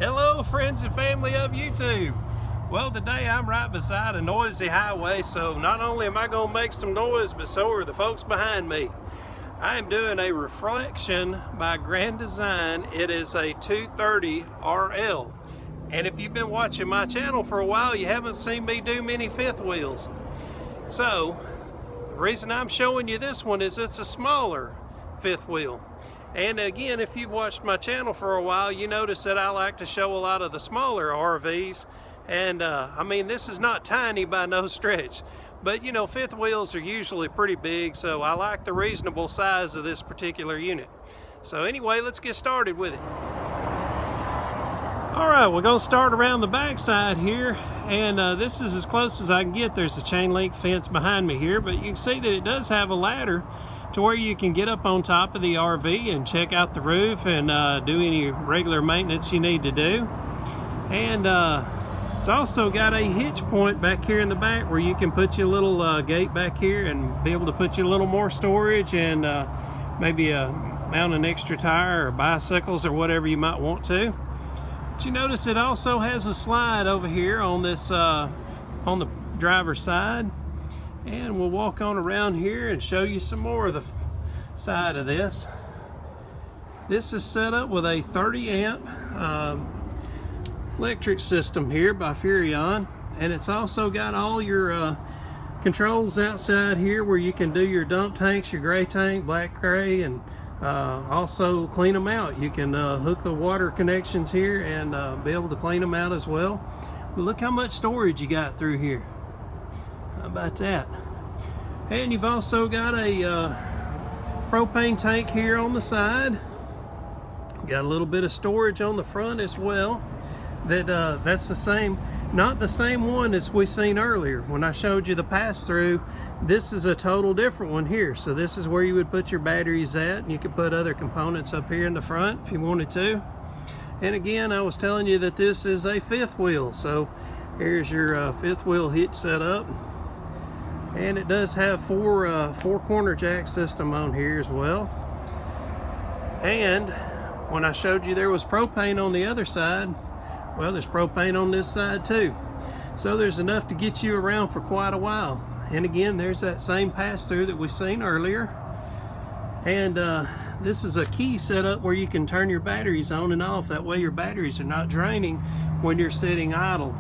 Hello friends and family of YouTube. Well, today I'm right beside a noisy highway, so not only am I going to make some noise, but so are the folks behind me. I am doing a reflection by Grand Design. It is a 230 RL. And if you've been watching my channel for a while, you haven't seen me do many fifth wheels. So the reason I'm showing you this one is it's a smaller fifth wheel. And again, if you've watched my channel for a while, you notice that I like to show a lot of the smaller RVs. And I mean, this is not tiny by no stretch, but you know, fifth wheels are usually pretty big, so I like the reasonable size of this particular unit. So anyway, let's get started with it. All right, we're gonna start around the back side here, and this is as close as I can get. There's a chain link fence behind me here, but you can see that it does have a ladder to where you can get up on top of the RV and check out the roof and do any regular maintenance you need to do. And it's also got a hitch point back here in the back where you can put your little gate back here and be able to put you a little more storage and maybe mount an extra tire or bicycles or whatever you might want to. But you notice it also has a slide over here on this on the driver's side. And we'll walk on around here and show you some more of the side of this. This is set up with a 30 amp electric system here by Furrion, and it's also got all your controls outside here where you can do your dump tanks, your gray tank, black gray, and also clean them out. You can hook the water connections here and be able to clean them out as well. But look how much storage you got through here. How about that? And you've also got a propane tank here on the side. Got a little bit of storage on the front as well. That's the same, not the same one as we seen earlier when I showed you the pass-through. This is a total different one here. So this is where you would put your batteries at, and you could put other components up here in the front if you wanted to. And again, I was telling you that this is a fifth wheel. So here's your fifth wheel hitch set up. And it does have four corner jack system on here as well. And when I showed you there was propane on the other side, well, there's propane on this side too. So there's enough to get you around for quite a while. And again, there's that same pass-through that we seen earlier. And this is a key setup where you can turn your batteries on and off. That way your batteries are not draining when you're sitting idle.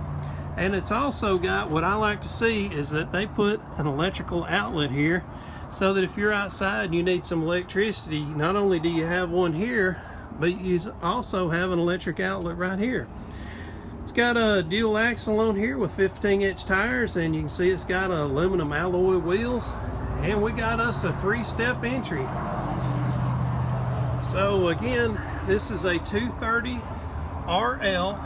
And it's also got, what I like to see is that they put an electrical outlet here so that if you're outside and you need some electricity, not only do you have one here, but you also have an electric outlet right here. It's got a dual axle on here with 15-inch tires, and you can see it's got aluminum alloy wheels, and we got us a 3-step entry. So again, this is a 230 RL.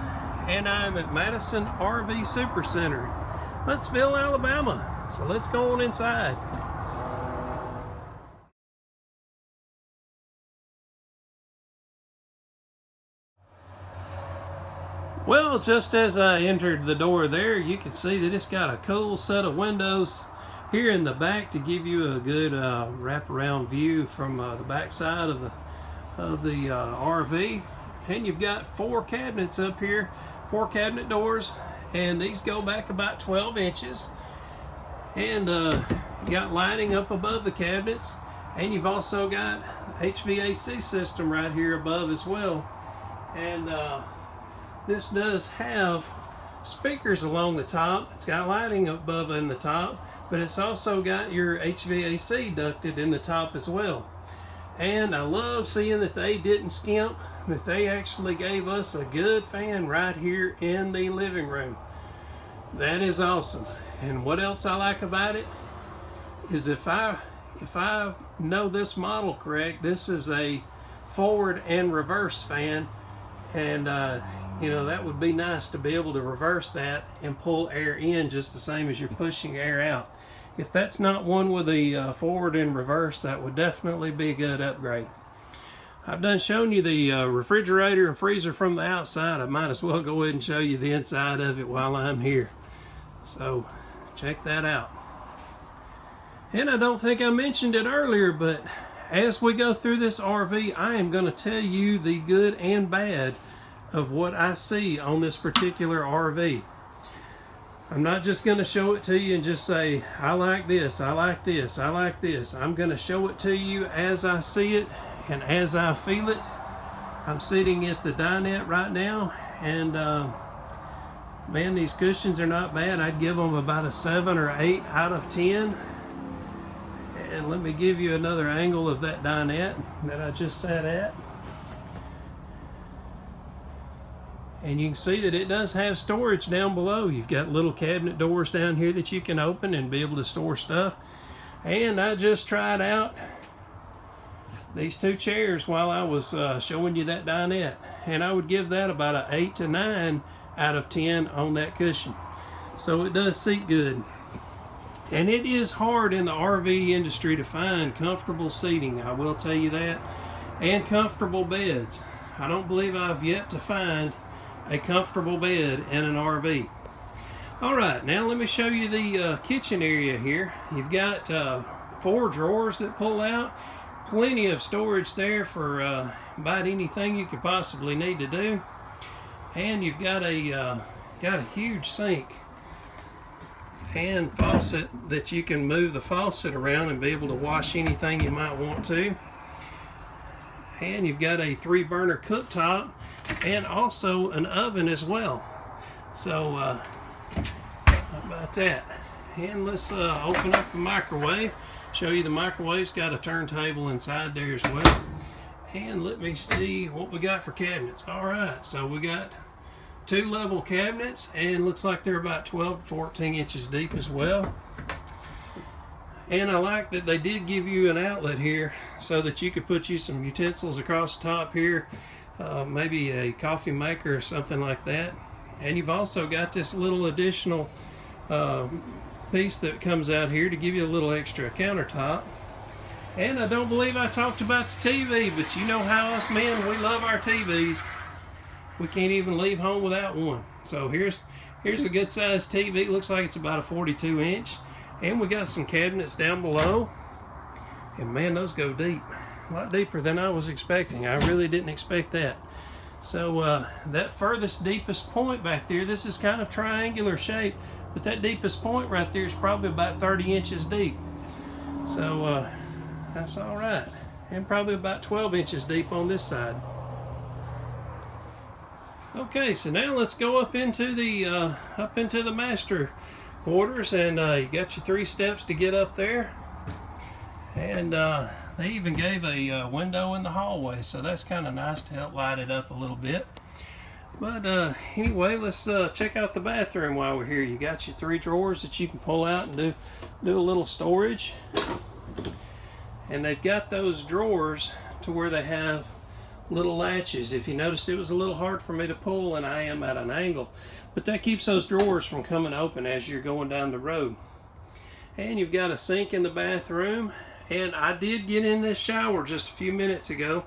And I'm at Madison RV Supercenter, Huntsville, Alabama. So let's go on inside. Well, just as I entered the door there, you can see that it's got a cool set of windows here in the back to give you a good wraparound view from the back side of the RV. And you've got 4 cabinets up here, 4 cabinet doors, and these go back about 12 inches. And you got lighting up above the cabinets, and you've also got HVAC system right here above as well. And this does have speakers along the top. It's got lighting above in the top, but it's also got your HVAC ducted in the top as well. And I love seeing that they didn't skimp, that they actually gave us a good fan right here in the living room. That is awesome. And what else I like about it is if I know this model correct, this is a forward and reverse fan, and you know, that would be nice to be able to reverse that and pull air in just the same as you're pushing air out. If that's not one with the forward and reverse, that would definitely be a good upgrade. I've done shown you the refrigerator and freezer from the outside. I might as well go ahead and show you the inside of it while I'm here. So check that out. And I don't think I mentioned it earlier, but as we go through this RV, I am going to tell you the good and bad of what I see on this particular RV. I'm not just going to show it to you and just say, I like this, I like this, I like this. I'm going to show it to you as I see it and as I feel it. I'm sitting at the dinette right now, and man, these cushions are not bad. I'd give them about a 7 or 8 out of 10. And let me give you another angle of that dinette that I just sat at. And you can see that it does have storage down below. You've got little cabinet doors down here that you can open and be able to store stuff. And I just tried out these 2 chairs while I was showing you that dinette. And I would give that about an 8 to 9 out of 10 on that cushion. So it does seat good. And it is hard in the RV industry to find comfortable seating, I will tell you that. And comfortable beds. I don't believe I've yet to find a comfortable bed in an RV. Alright, now let me show you the kitchen area here. You've got 4 drawers that pull out. Plenty of storage there for about anything you could possibly need to do. And you've got a huge sink and faucet that you can move the faucet around and be able to wash anything you might want to. And you've got a 3-burner cooktop and also an oven as well. So how about that? And let's open up the microwave, show you the microwave's got a turntable inside there as well. And let me see what we got for cabinets. Alright, so we got 2 level cabinets, and looks like they're about 12 to 14 inches deep as well. And I like that they did give you an outlet here so that you could put you some utensils across the top here, maybe a coffee maker or something like that. And you've also got this little additional piece that comes out here to give you a little extra countertop. And I don't believe I talked about the TV, but you know how us men, we love our TVs. We can't even leave home without one. So here's a good sized TV. Looks like it's about a 42 inch. And we got some cabinets down below. And man, those go deep. A lot deeper than I was expecting. I really didn't expect that. So that furthest deepest point back there, this is kind of triangular shape, but that deepest point right there is probably about 30 inches deep. So that's all right. And probably about 12 inches deep on this side. Okay, so now let's go up into the master quarters, and you got your 3 steps to get up there. And they even gave a window in the hallway, so that's kind of nice to help light it up a little bit. But anyway, let's check out the bathroom while we're here. You got your 3 drawers that you can pull out and do a little storage. And they've got those drawers to where they have little latches. If you noticed, it was a little hard for me to pull, and I am at an angle, but that keeps those drawers from coming open as you're going down the road. And you've got a sink in the bathroom. And I did get in this shower just a few minutes ago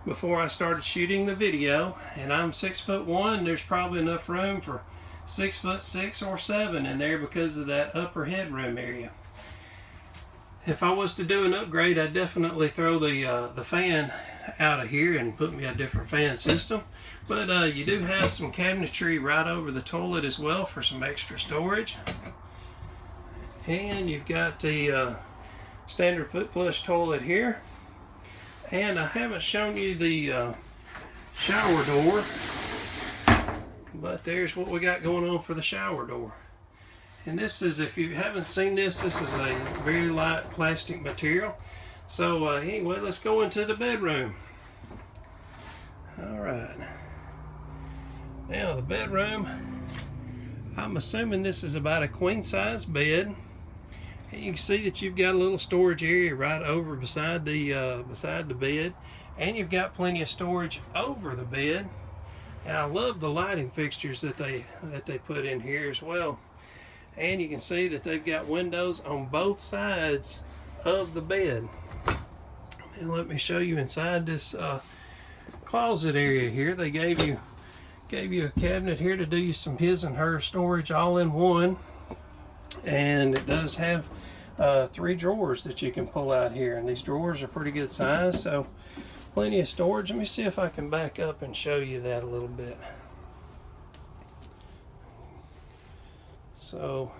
before I started shooting the video, and I'm 6'1". There's probably enough room for 6'6" or 7 in there because of that upper headroom area. If I was to do an upgrade, I'd definitely throw the fan out of here and put me a different fan system. But you do have some cabinetry right over the toilet as well for some extra storage. And you've got the standard foot flush toilet here. And I haven't shown you the shower door, but there's what we got going on for the shower door. And this is, if you haven't seen this, this is a very light plastic material. So anyway, let's go into the bedroom. Alright. Now the bedroom, I'm assuming this is about a queen size bed. And you can see that you've got a little storage area right over beside the bed. And you've got plenty of storage over the bed. And I love the lighting fixtures that they put in here as well. And you can see that they've got windows on both sides of the bed. And let me show you inside this closet area here. They gave you a cabinet here to do you some his and her storage all in one. And it does have 3 drawers that you can pull out here. And these drawers are pretty good size. So plenty of storage. Let me see if I can back up and show you that a little bit. So,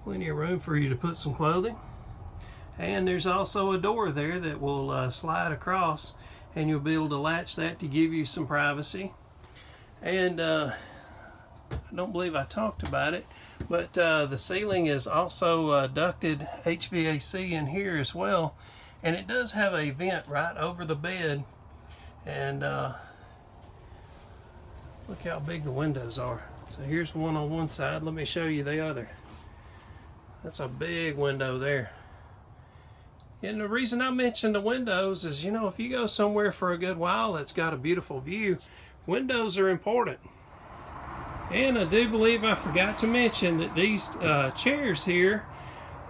plenty of room for you to put some clothing. And there's also a door there that will slide across, and you'll be able to latch that to give you some privacy. And I don't believe I talked about it, but the ceiling is also ducted HVAC in here as well, and it does have a vent right over the bed. And look how big the windows are. So here's one on one side. Let me show you the other. That's a big window there. And the reason I mentioned the windows is, you know, if you go somewhere for a good while that's got a beautiful view, windows are important. And I do believe I forgot to mention that these chairs here,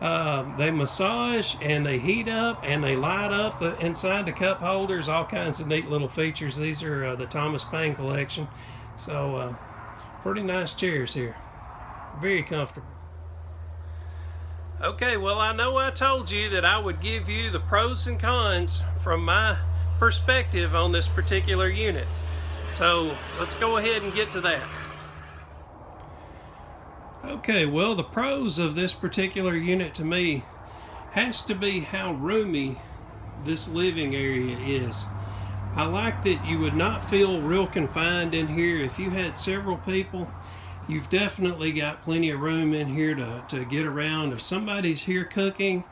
they massage and they heat up and they light up inside the cup holders, all kinds of neat little features. These are the Thomas Paine collection. So pretty nice chairs here. Very comfortable. Okay, well, I know I told you that I would give you the pros and cons from my perspective on this particular unit. So let's go ahead and get to that. Okay, well, the pros of this particular unit to me has to be how roomy this living area is. I like that you would not feel real confined in here. If you had several people, you've definitely got plenty of room in here to get around. If somebody's here cooking,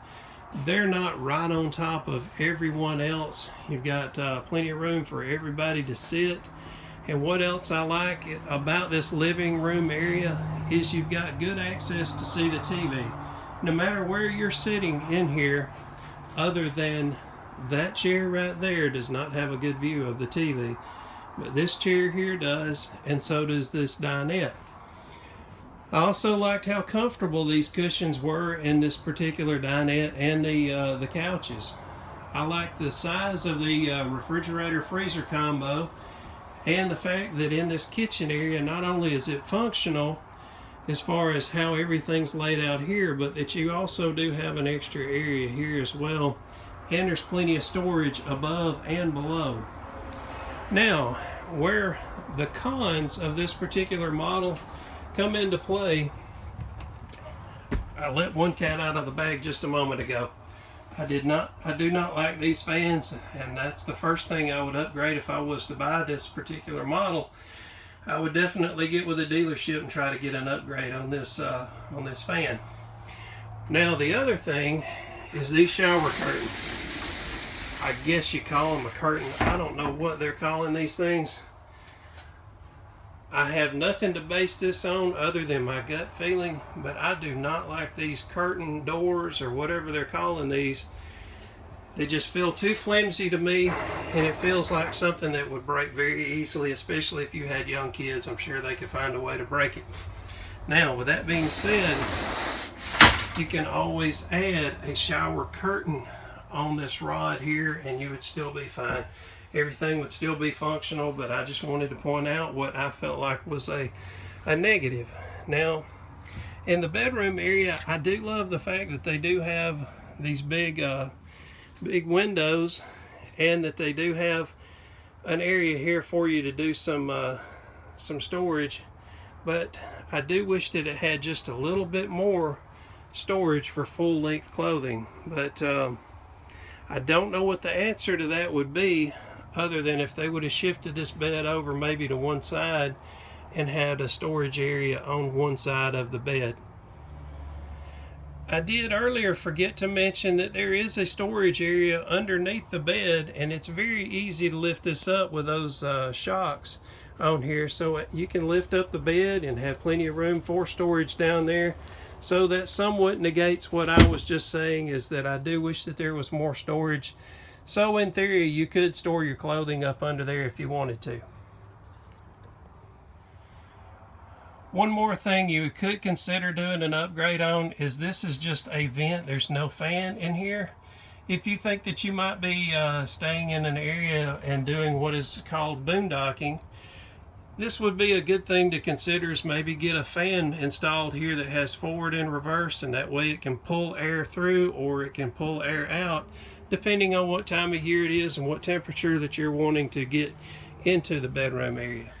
they're not right on top of everyone else. You've got plenty of room for everybody to sit. And what else I like about this living room area is you've got good access to see the TV. No matter where you're sitting in here, other than that chair right there does not have a good view of the TV. But this chair here does, and so does this dinette. I also liked how comfortable these cushions were in this particular dinette and the couches. I like the size of the refrigerator freezer combo, and the fact that in this kitchen area, not only is it functional as far as how everything's laid out here, but that you also do have an extra area here as well, and there's plenty of storage above and below. Now, where the cons of this particular model come into play, I let one cat out of the bag just a moment ago. I do not like these fans, and that's the first thing I would upgrade if I was to buy this particular model. I would definitely get with a dealership and try to get an upgrade on this fan. Now the other thing is these shower curtains. I guess you call them a curtain. I don't know what they're calling these things. I have nothing to base this on other than my gut feeling, but I do not like these curtain doors or whatever they're calling these. They just feel too flimsy to me, and it feels like something that would break very easily, especially if you had young kids. I'm sure they could find a way to break it. Now, with that being said, you can always add a shower curtain on this rod here and you would still be fine. Everything would still be functional, but I just wanted to point out what I felt like was a negative. Now, in the bedroom area, I do love the fact that they do have these big windows, and that they do have an area here for you to do some storage. But I do wish that it had just a little bit more storage for full-length clothing. But I don't know what the answer to that would be, other than if they would have shifted this bed over maybe to one side and had a storage area on one side of the bed. I did earlier forget to mention that there is a storage area underneath the bed, and it's very easy to lift this up with those shocks on here, so you can lift up the bed and have plenty of room for storage down there. So that somewhat negates what I was just saying, is that I do wish that there was more storage. So in theory, you could store your clothing up under there if you wanted to. One more thing you could consider doing an upgrade on is this is just a vent. There's no fan in here. If you think that you might be staying in an area and doing what is called boondocking, this would be a good thing to consider, is maybe get a fan installed here that has forward and reverse, and that way it can pull air through or it can pull air out depending on what time of year it is and what temperature that you're wanting to get into the bedroom area.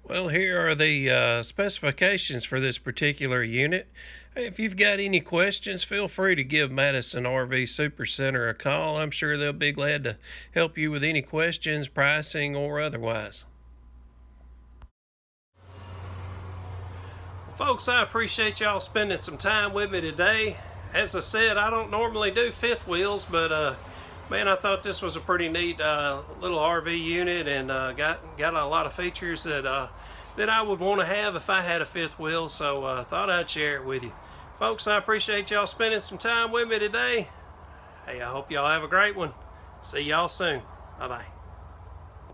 Well, here are the specifications for this particular unit. If you've got any questions, feel free to give Madison RV Super Center a call. I'm sure they'll be glad to help you with any questions, pricing, or otherwise. Folks, I appreciate y'all spending some time with me today. As I said, I don't normally do fifth wheels, but man, I thought this was a pretty neat little RV unit, and got a lot of features that I would want to have if I had a fifth wheel. So thought I'd share it with you, folks. I appreciate y'all spending some time with me today. Hey, I hope y'all have a great one. See y'all soon. Bye bye.